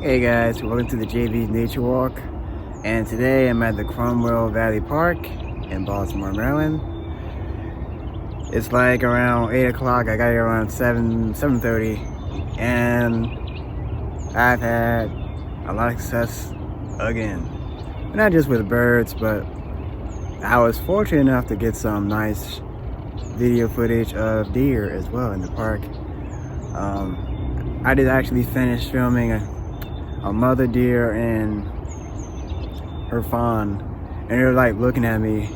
Hey guys, welcome to the JV's Nature Walk, and today I'm at the Cromwell Valley Park in Baltimore, Maryland. It's like around 8 o'clock. I got here around 7:30, and I've had a lot of success again. Not just with birds, but I was fortunate enough to get some nice video footage of deer as well in the park. I did actually finish filming a mother deer and her fawn, and they're like looking at me.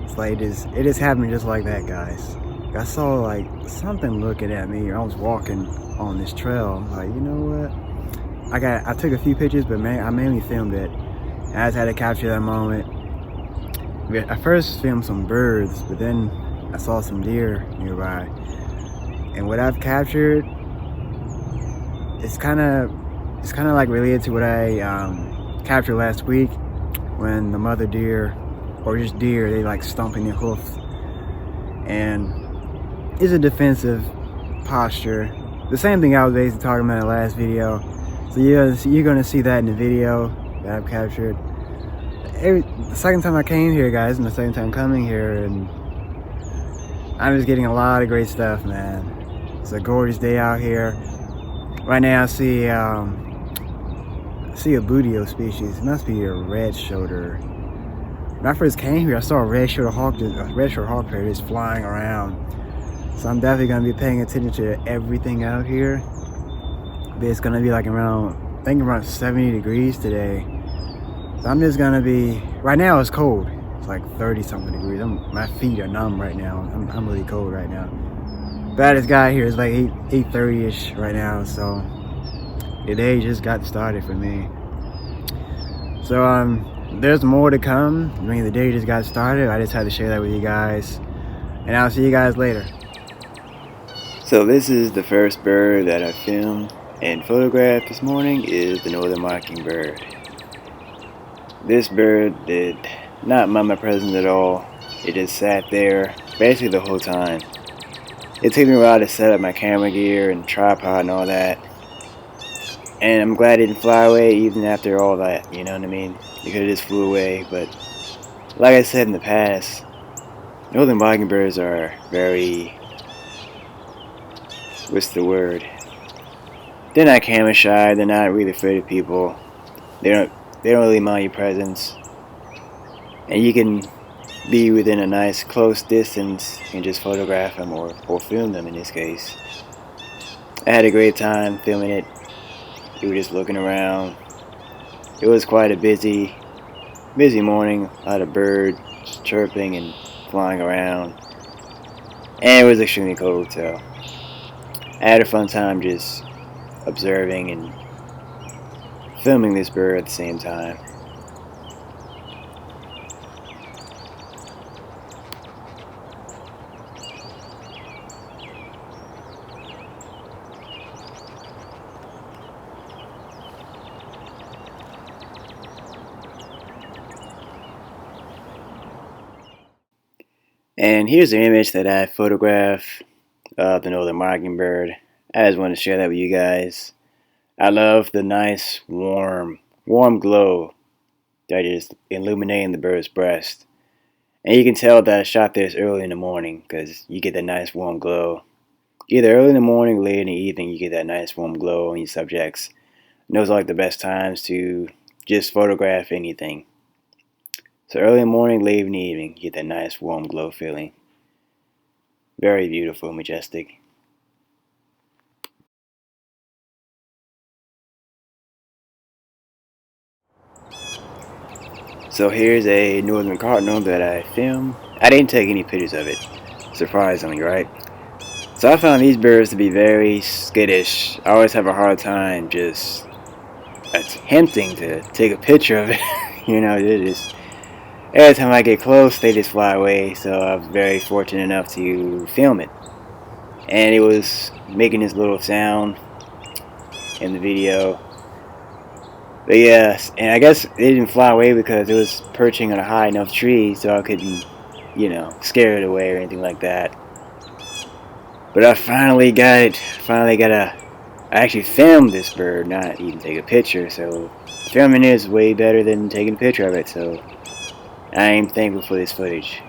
It's like it just happened just like that, guys. I saw like something looking at me. I was walking on this trail, like, you know what, I took a few pictures, but man, I mainly filmed it. I just had to capture that moment. I first filmed some birds, but then I saw some deer nearby, and what I've captured, it's kind of like related to what I captured last week, when the mother deer, or just deer, they like stomping their hoofs, and it's a defensive posture. The same thing I was basically talking about in the last video. So you're gonna see that in the video that I've captured. The second time I came here, guys, and the second time coming here, and I'm just getting a lot of great stuff, man. It's a gorgeous day out here. Right now I see a Buteo species. It must be a red shoulder. When I first came here, I saw a red shoulder hawk pair just flying around. So I'm definitely gonna be paying attention to everything out here. But it's gonna be like around 70 degrees today. So I'm just gonna be, right now it's cold. It's like 30 something degrees. My feet are numb right now. I'm really cold right now. But this guy here is like 8:30ish right now, so the day just got started for me. So there's more to come. I mean, the day just got started. I just had to share that with you guys, and I'll see you guys later. So this is the first bird that I filmed and photographed this morning, is the northern mockingbird. This bird did not mind my presence at all. It just sat there basically the whole time. It took me a while to set up my camera gear and tripod and all that. And I'm glad it didn't fly away even after all that, you know what I mean? It could have just flew away, but like I said in the past, northern mockingbirds are very, what's the word? They're not camera shy, they're not really afraid of people. They don't really mind your presence. And you can be within a nice close distance and just photograph them or film them in this case. I had a great time filming it. We were just looking around. It was quite a busy morning. A lot of birds chirping and flying around. And it was extremely cold, so I had a fun time just observing and filming this bird at the same time. And here's the image that I photographed of the northern mockingbird. I just want to share that with you guys. I love the nice warm glow that is illuminating the bird's breast. And you can tell that I shot this early in the morning, because you get that nice warm glow. Either early in the morning or late in the evening, you get that nice warm glow on your subjects. And those are like the best times to just photograph anything. So early in the morning, late in the evening, you get that nice warm glow feeling. Very beautiful, majestic. So here's a northern cardinal that I filmed. I didn't take any pictures of it, surprisingly, right? So I found these birds to be very skittish. I always have a hard time just attempting to take a picture of it. You know, it is. Every time I get close, they just fly away. So I was very fortunate enough to film it, and it was making this little sound in the video. But yes, and I guess they didn't fly away because it was perching on a high enough tree, so I couldn't, you know, scare it away or anything like that. But I finally got it. Finally got a I actually filmed this bird, not even take a picture, so filming is way better than taking a picture of it, so I am thankful for this footage.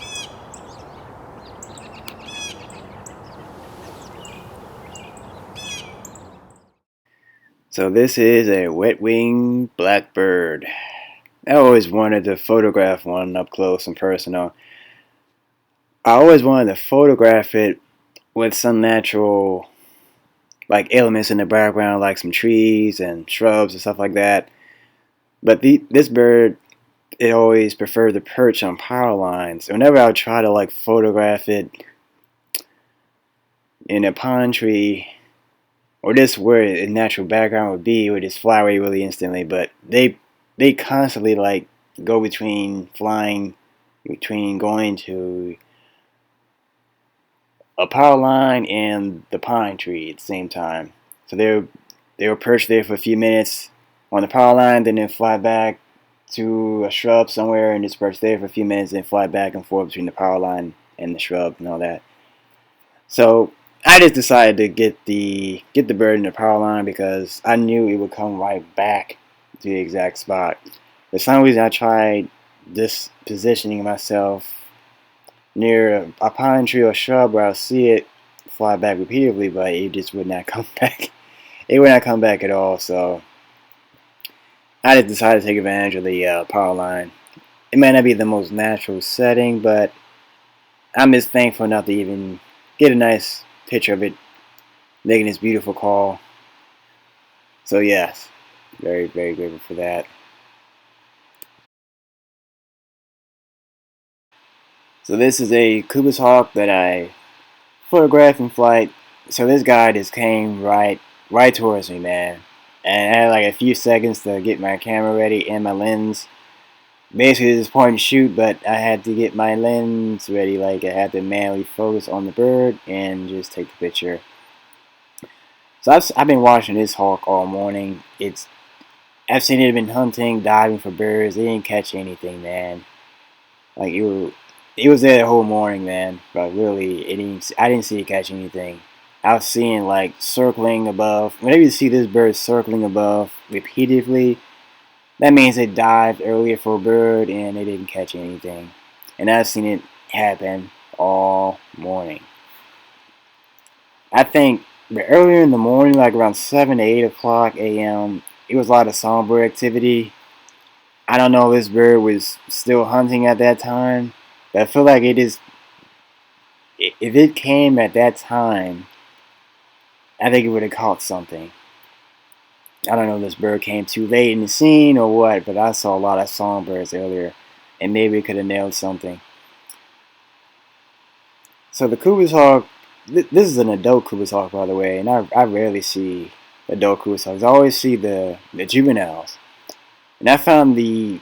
So this is a wet-winged blackbird. I always wanted to photograph one up close and personal. I always wanted to photograph it with some natural like elements in the background, like some trees and shrubs and stuff like that. But this bird, it always preferred to perch on power lines. Whenever I would try to like photograph it in a pine tree, or just where a natural background would be, it would just fly away really instantly. But they constantly like go between flying, between going to a power line and the pine tree at the same time. So they were perched there for a few minutes on the power line, then fly back to a shrub somewhere and just perch there for a few minutes, then fly back and forth between the power line and the shrub and all that. So I just decided to get the bird in the power line because I knew it would come right back to the exact spot. For some reason, I tried this positioning myself near a pine tree or shrub where I'll see it fly back repeatedly, but it just would not come back. It would not come back at all. So I just decided to take advantage of the power line. It may not be the most natural setting, but I'm just thankful enough to even get a nice picture of it making this beautiful call. So yes, very, very grateful for that. So this is a Kubis hawk that I photographed in flight. So this guy just came right towards me, man. And I had like a few seconds to get my camera ready and my lens. Basically just point and shoot, but I had to get my lens ready. Like I had to manually focus on the bird and just take the picture. So I've been watching this hawk all morning. I've seen it been hunting, diving for birds. It didn't catch anything, man. Like it was there the whole morning, man. But really, I didn't see it catch anything. I was seeing like circling above. Whenever you see this bird circling above repeatedly, that means it dived earlier for a bird and it didn't catch anything. And I've seen it happen all morning. I think earlier in the morning, like around 7 to 8 o'clock a.m., it was a lot of songbird activity. I don't know if this bird was still hunting at that time, but I feel like it is. If it came at that time, I think it would have caught something. I don't know if this bird came too late in the scene or what, but I saw a lot of songbirds earlier, and maybe it could have nailed something. So the Kubis hawk, this is an adult Kubis hawk, by the way, and I rarely see adult Kubis hawks. I always see the juveniles. And I found the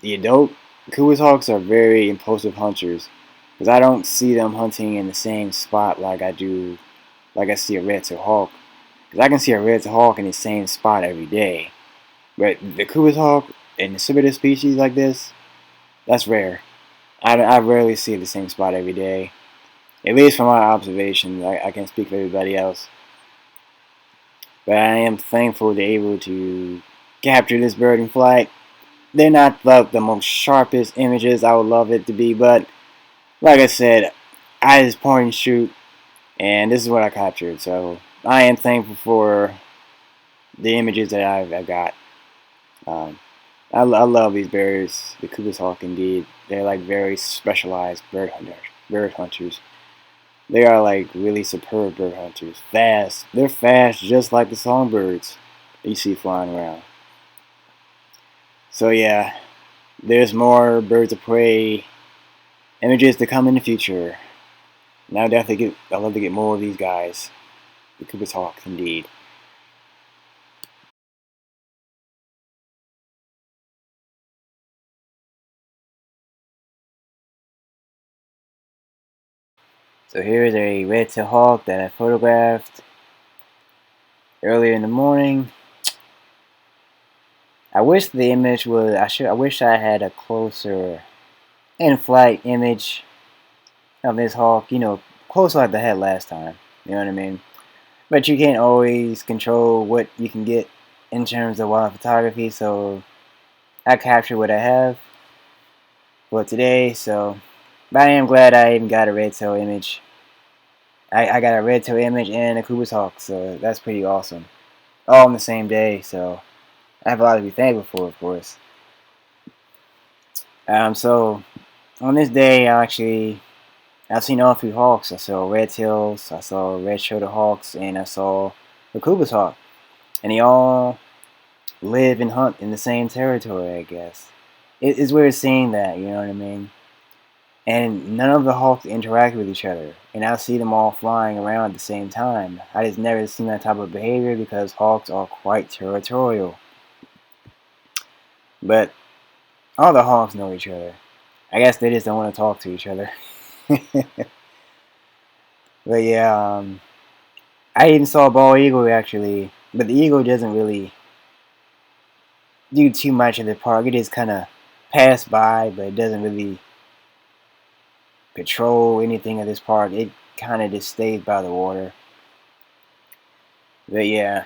adult Kubis hawks are very impulsive hunters, because I don't see them hunting in the same spot like I do, like I see a red-tailed hawk. Because I can see a red-tailed hawk in the same spot every day, but the Kubis hawk and the similar species like this, that's rare. I rarely see the same spot every day. At least from my observations, I can't speak for everybody else. But I am thankful they're able to capture this bird in flight. They're not the most sharpest images I would love it to be, but like I said, I just point and shoot, and this is what I captured. So I am thankful for the images that I've got. I love these birds, the Kubis hawk indeed. They're like very specialized bird hunters. They are like really superb bird hunters. Fast. They're fast just like the songbirds you see flying around. So yeah, there's more birds of prey images to come in the future. And I'd love to get more of these guys. The Kubis hawk indeed. So here's a red-tailed hawk that I photographed earlier in the morning. I wish the image was. I wish I had a closer in-flight image of this hawk. You know, closer like I had last time. You know what I mean? But you can't always control what you can get in terms of wild photography, so I capture what I have for today. So, but I am glad I even got a red tail image. I got a red tail image and a Cooper's Hawk, so that's pretty awesome. All on the same day, so I have a lot to be thankful for, of course. So on this day, I've seen all three hawks. I saw red tails, I saw red-shouldered hawks, and I saw the Cooper's Hawk, and they all live and hunt in the same territory, I guess. It's weird seeing that, you know what I mean? And none of the hawks interact with each other, and I see them all flying around at the same time. I just never seen that type of behavior because hawks are quite territorial. But all the hawks know each other. I guess they just don't want to talk to each other. But yeah, I even saw a bald eagle actually, but the eagle doesn't really do too much of the park. It just kind of pass by, but it doesn't really patrol anything of this park. It kind of just stays by the water. But yeah,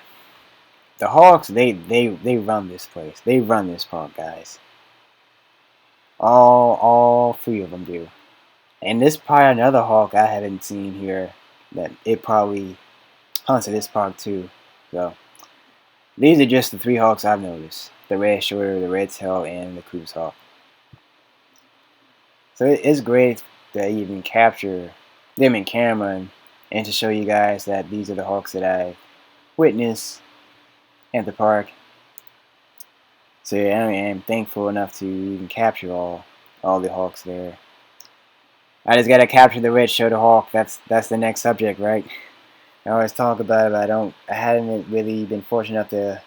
the hawks they run this place. They run this park, guys. All three of them do. And this probably another hawk I haven't seen here that it probably hunts at this park too. So these are just the three hawks I've noticed: the red shoulder, the red tail, and the Cooper's Hawk. So it's great to even capture them in camera and to show you guys that these are the hawks that I witnessed at the park. So yeah, I am thankful enough to even capture all the hawks there. I just gotta capture the red-shouldered hawk. That's the next subject, right? I always talk about it, but I hadn't really been fortunate enough to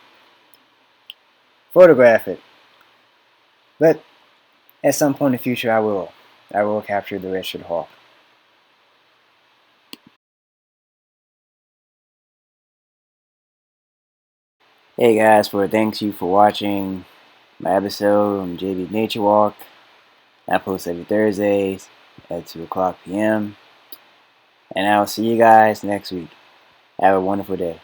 photograph it. But at some point in the future, I will. I will capture the red-shouldered hawk. Hey guys, thanks you for watching my episode on JB Nature Walk. I post every Thursdays at 2 o'clock p.m. And I will see you guys next week. Have a wonderful day.